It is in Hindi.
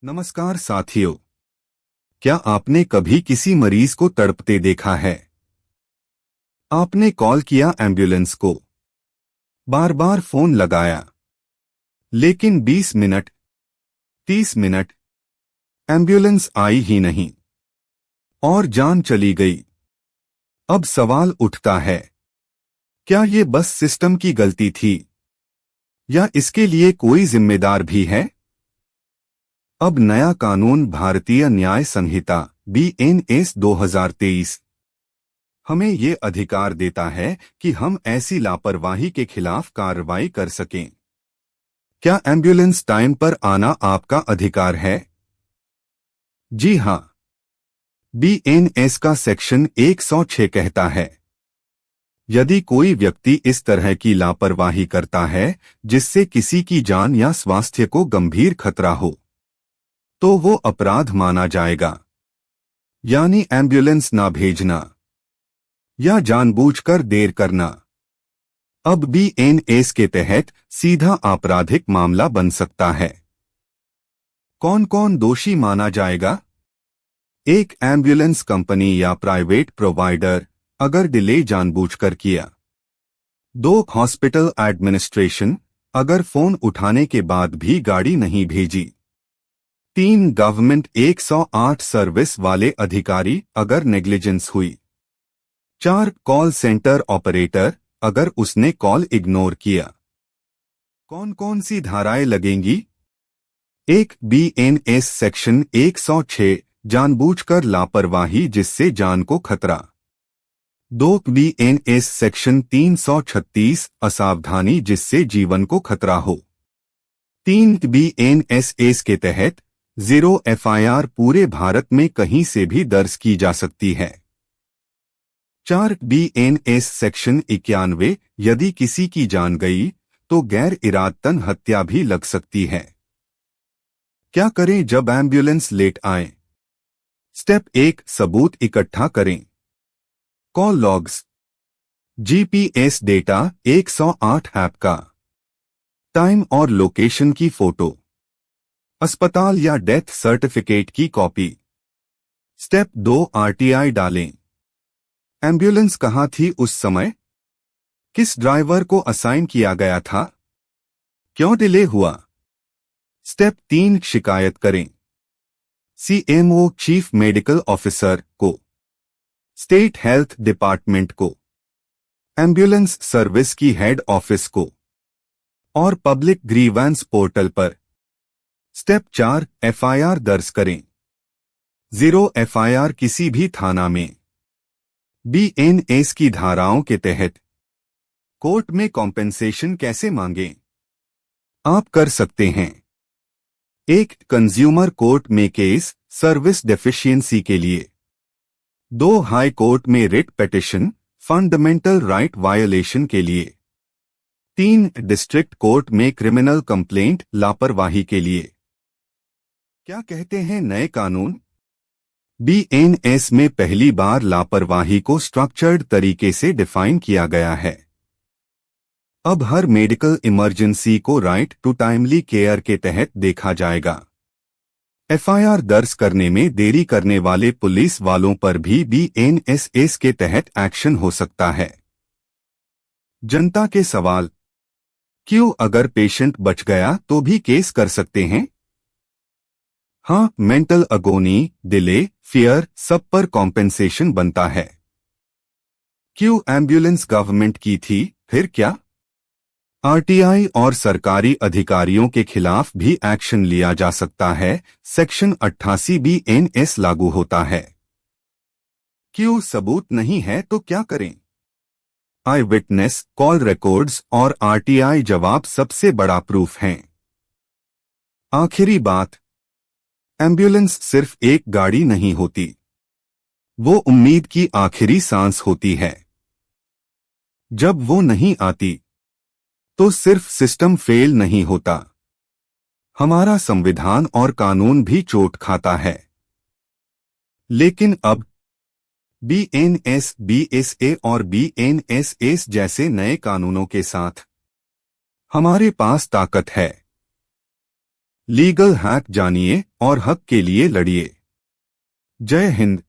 नमस्कार साथियों। क्या आपने कभी किसी मरीज को तड़पते देखा है? आपने कॉल किया एम्बुलेंस को, बार बार फोन लगाया, लेकिन 20 मिनट, 30 मिनट एम्बुलेंस आई ही नहीं और जान चली गई। अब सवाल उठता है, क्या ये बस सिस्टम की गलती थी या इसके लिए कोई जिम्मेदार भी है? अब नया कानून भारतीय न्याय संहिता BNS 2023 हमें ये अधिकार देता है कि हम ऐसी लापरवाही के खिलाफ कार्रवाई कर सकें। क्या एम्बुलेंस टाइम पर आना आपका अधिकार है? जी हां। BNS का सेक्शन 106 कहता है, यदि कोई व्यक्ति इस तरह की लापरवाही करता है जिससे किसी की जान या स्वास्थ्य को गंभीर खतरा हो, तो वो अपराध माना जाएगा। यानी एम्बुलेंस ना भेजना या जानबूझकर देर करना अब BNS के तहत सीधा आपराधिक मामला बन सकता है। कौन कौन दोषी माना जाएगा? एक, एम्बुलेंस कंपनी या प्राइवेट प्रोवाइडर अगर डिले जानबूझकर किया। 2, हॉस्पिटल एडमिनिस्ट्रेशन अगर फोन उठाने के बाद भी गाड़ी नहीं भेजी। 3, गवर्नमेंट 108 सर्विस वाले अधिकारी अगर नेग्लिजेंस हुई। 4, कॉल सेंटर ऑपरेटर अगर उसने कॉल इग्नोर किया। कौन कौन सी धाराएं लगेंगी? 1, BNS सेक्शन 106 जानबूझकर लापरवाही जिससे जान को खतरा। 2, BNS सेक्शन 336 असावधानी जिससे जीवन को खतरा हो। 3, BNS के तहत 0 FIR पूरे भारत में कहीं से भी दर्ज की जा सकती है। 4, BNS सेक्शन 91 यदि किसी की जान गई तो गैर इरादतन हत्या भी लग सकती है। क्या करें जब एम्बुलेंस लेट आए? स्टेप 1, सबूत इकट्ठा करें। Call logs, GPS data, 108 app का टाइम और लोकेशन की फोटो, अस्पताल या डेथ सर्टिफिकेट की कॉपी। स्टेप 2, RTI डालें। एम्बुलेंस कहाँ थी उस समय? किस ड्राइवर को असाइन किया गया था? क्यों डिले हुआ? स्टेप 3, शिकायत करें। CMO चीफ मेडिकल ऑफिसर को, स्टेट हेल्थ डिपार्टमेंट को, एम्बुलेंस सर्विस की हेड ऑफिस को और पब्लिक ग्रीवेंस पोर्टल पर। स्टेप 4, FIR दर्ज करें। 0 FIR किसी भी थाना में। BNS की धाराओं के तहत कोर्ट में कॉम्पेंसेशन कैसे मांगें? आप कर सकते हैं। 1, कंज्यूमर कोर्ट में केस सर्विस डेफिशिएंसी के लिए। 2, हाई कोर्ट में writ petition fundamental right violation के लिए। 3, डिस्ट्रिक्ट कोर्ट में क्रिमिनल कंप्लेंट लापरवाही के लिए। क्या कहते हैं नए कानून? BNS में पहली बार लापरवाही को स्ट्रक्चर्ड तरीके से डिफाइन किया गया है। अब हर मेडिकल इमरजेंसी को राइट टू टाइमली केयर के तहत देखा जाएगा। FIR दर्ज करने में देरी करने वाले पुलिस वालों पर भी BNS के तहत एक्शन हो सकता है। जनता के सवाल, क्यों अगर पेशेंट बच गया तो भी केस कर सकते हैं? हाँ, मेंटल अगोनी, डिले, फियर सब पर कॉम्पेंसेशन बनता है। क्यों एम्बुलेंस गवर्नमेंट की थी, फिर क्या? RTI और सरकारी अधिकारियों के खिलाफ भी एक्शन लिया जा सकता है। सेक्शन 88 BNS लागू होता है। क्यों सबूत नहीं है तो क्या करें? आई विटनेस, कॉल रिकॉर्ड्स और RTI जवाब सबसे बड़ा प्रूफ हैं। आखिरी बात, एम्बुलेंस सिर्फ एक गाड़ी नहीं होती, वो उम्मीद की आखिरी सांस होती है। जब वो नहीं आती तो सिर्फ सिस्टम फेल नहीं होता, हमारा संविधान और कानून भी चोट खाता है। लेकिन अब BNS, BSA और BNSS जैसे नए कानूनों के साथ हमारे पास ताकत है। लीगल हैक जानिए और हक के लिए लड़िए। जय हिंद।